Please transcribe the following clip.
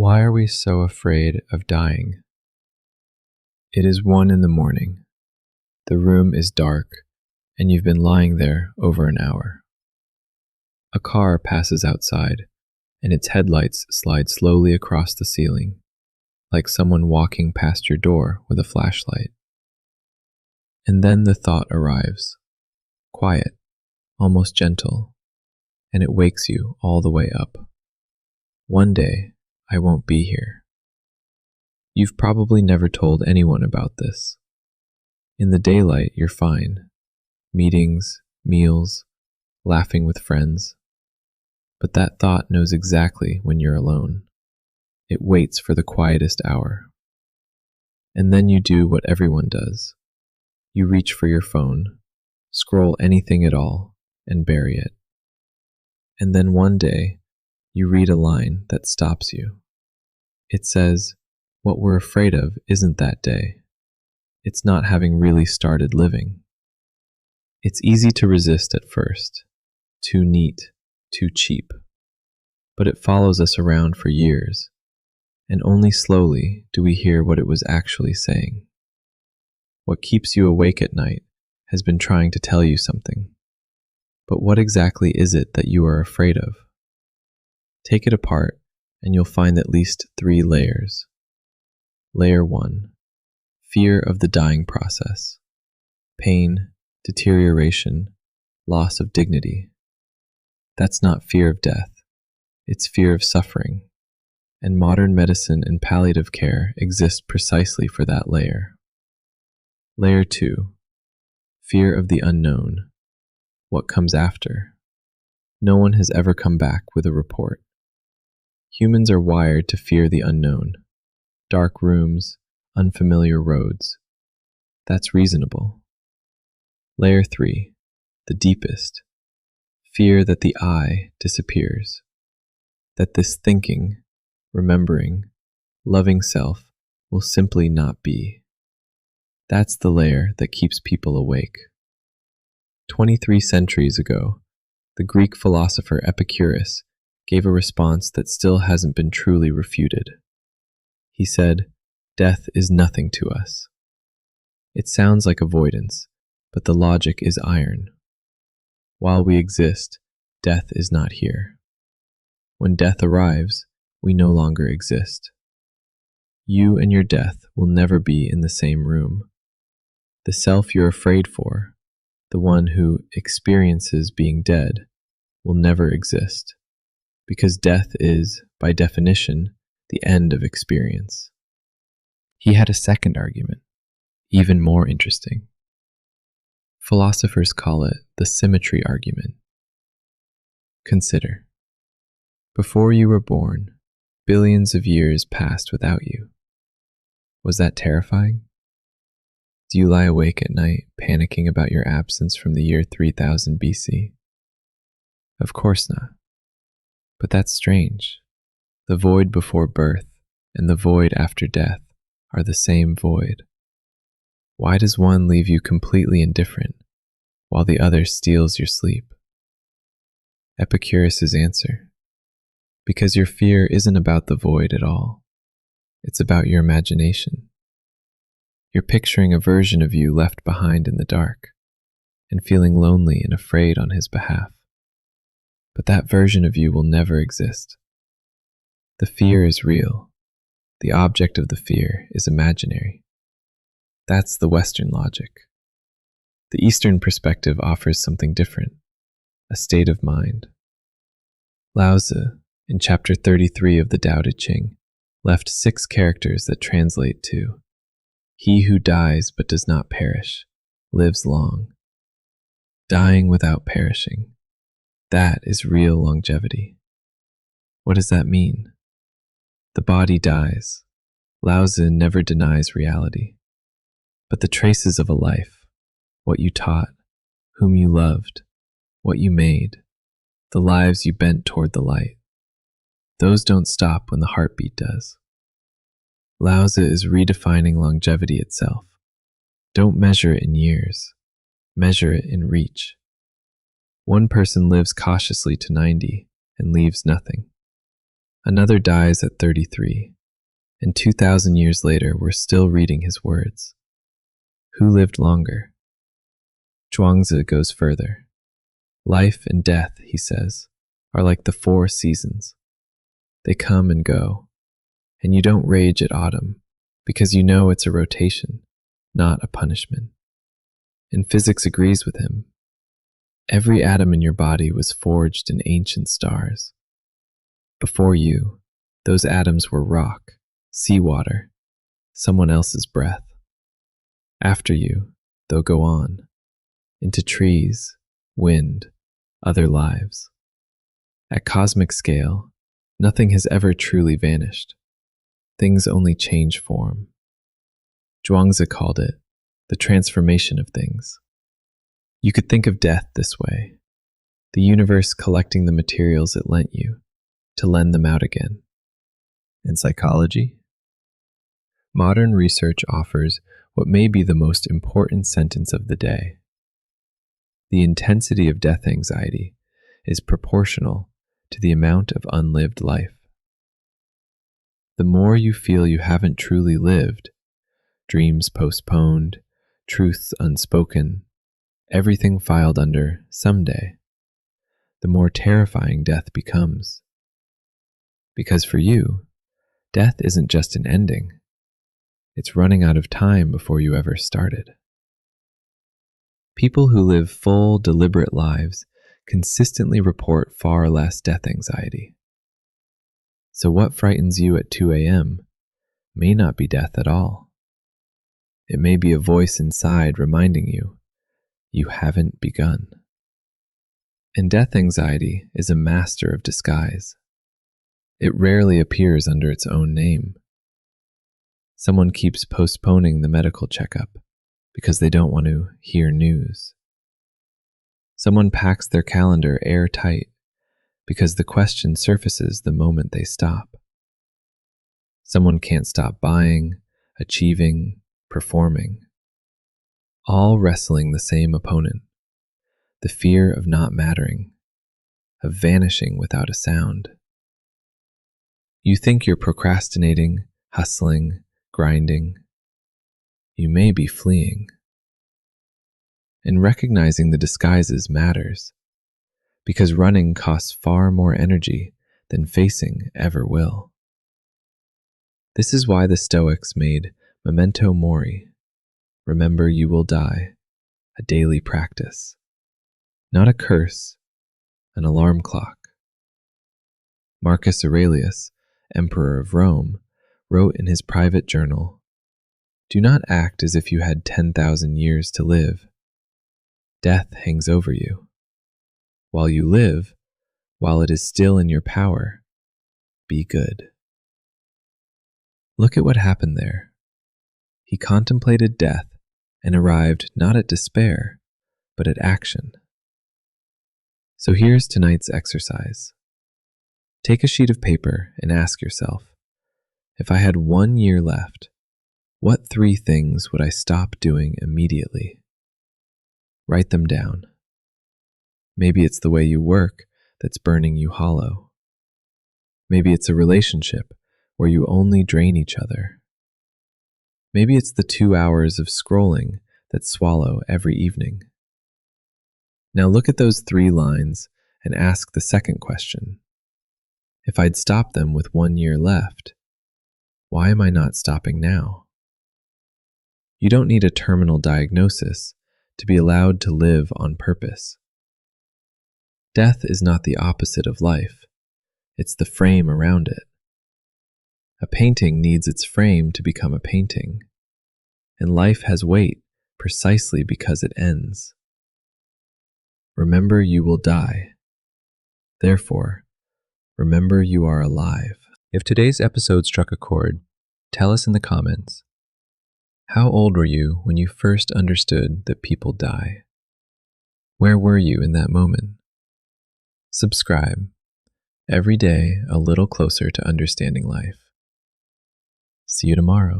Why are we so afraid of dying? It is 1 in the morning. The room is dark, and you've been lying there over an hour. A car passes outside, and its headlights slide slowly across the ceiling, like someone walking past your door with a flashlight. And then the thought arrives, quiet, almost gentle, and it wakes you all the way up. One day, I won't be here. You've probably never told anyone about this. In the daylight, you're fine. Meetings, meals, laughing with friends. But that thought knows exactly when you're alone. It waits for the quietest hour. And then you do what everyone does. You reach for your phone, scroll anything at all, and bury it. And then one day, you read a line that stops you. It says, what we're afraid of isn't that day. It's not having really started living. It's easy to resist at first. Too neat, too cheap. But it follows us around for years, and only slowly do we hear what it was actually saying. What keeps you awake at night has been trying to tell you something. But what exactly is it that you are afraid of? Take it apart, and you'll find at least 3 layers. Layer 1, fear of the dying process. Pain, deterioration, loss of dignity. That's not fear of death, it's fear of suffering. And modern medicine and palliative care exist precisely for that layer. Layer 2, fear of the unknown. What comes after? No one has ever come back with a report. Humans are wired to fear the unknown. Dark rooms, unfamiliar roads. That's reasonable. Layer 3, the deepest. Fear that the I disappears. That this thinking, remembering, loving self will simply not be. That's the layer that keeps people awake. 23 centuries ago, the Greek philosopher Epicurus gave a response that still hasn't been truly refuted. He said, death is nothing to us. It sounds like avoidance, but the logic is iron. While we exist, death is not here. When death arrives, we no longer exist. You and your death will never be in the same room. The self you're afraid for, the one who experiences being dead, will never exist, because death is, by definition, the end of experience. He had a second argument, even more interesting. Philosophers call it the symmetry argument. Consider, before you were born, billions of years passed without you. Was that terrifying? Do you lie awake at night panicking about your absence from the year 3000 BC? Of course not. But that's strange. The void before birth and the void after death are the same void. Why does one leave you completely indifferent, while the other steals your sleep? Epicurus's answer: because your fear isn't about the void at all. It's about your imagination. You're picturing a version of you left behind in the dark, and feeling lonely and afraid on his behalf. But that version of you will never exist. The fear is real. The object of the fear is imaginary. That's the Western logic. The Eastern perspective offers something different, a state of mind. Laozi, in chapter 33 of the Tao Te Ching, left 6 characters that translate to, he who dies but does not perish, lives long. Dying without perishing. That is real longevity. What does that mean? The body dies. Laozi never denies reality. But the traces of a life, what you taught, whom you loved, what you made, the lives you bent toward the light, those don't stop when the heartbeat does. Laozi is redefining longevity itself. Don't measure it in years. Measure it in reach. One person lives cautiously to 90 and leaves nothing. Another dies at 33, and 2,000 years later we're still reading his words. Who lived longer? Zhuangzi goes further. Life and death, he says, are like the 4 seasons. They come and go, and you don't rage at autumn because you know it's a rotation, not a punishment. And physics agrees with him. Every atom in your body was forged in ancient stars. Before you, those atoms were rock, seawater, someone else's breath. After you, they'll go on, into trees, wind, other lives. At cosmic scale, nothing has ever truly vanished. Things only change form. Zhuangzi called it the transformation of things. You could think of death this way: the universe collecting the materials it lent you to lend them out again. In psychology, modern research offers what may be the most important sentence of the day. The intensity of death anxiety is proportional to the amount of unlived life. The more you feel you haven't truly lived, dreams postponed, truths unspoken, everything filed under someday, the more terrifying death becomes. Because for you, death isn't just an ending. It's running out of time before you ever started. People who live full, deliberate lives consistently report far less death anxiety. So what frightens you at 2 a.m. may not be death at all. It may be a voice inside reminding you, you haven't begun. And death anxiety is a master of disguise. It rarely appears under its own name. Someone keeps postponing the medical checkup because they don't want to hear news. Someone packs their calendar airtight because the question surfaces the moment they stop. Someone can't stop buying, achieving, performing, all wrestling the same opponent, the fear of not mattering, of vanishing without a sound. You think you're procrastinating, hustling, grinding. You may be fleeing. And recognizing the disguises matters, because running costs far more energy than facing ever will. This is why the Stoics made Memento Mori, remember you will die, a daily practice. Not a curse, an alarm clock. Marcus Aurelius, Emperor of Rome, wrote in his private journal, "Do not act as if you had 10,000 years to live. Death hangs over you. While you live, while it is still in your power, be good." Look at what happened there. He contemplated death and arrived not at despair, but at action. So here's tonight's exercise. Take a sheet of paper and ask yourself, if I had 1 year left, what 3 things would I stop doing immediately? Write them down. Maybe it's the way you work that's burning you hollow. Maybe it's a relationship where you only drain each other. Maybe it's the 2 hours of scrolling that swallow every evening. Now look at those 3 lines and ask the second question. If I'd stopped them with 1 year left, why am I not stopping now? You don't need a terminal diagnosis to be allowed to live on purpose. Death is not the opposite of life. It's the frame around it. A painting needs its frame to become a painting, and life has weight precisely because it ends. Remember you will die. Therefore, remember you are alive. If today's episode struck a chord, tell us in the comments. How old were you when you first understood that people die? Where were you in that moment? Subscribe. Every day, a little closer to understanding life. See you tomorrow.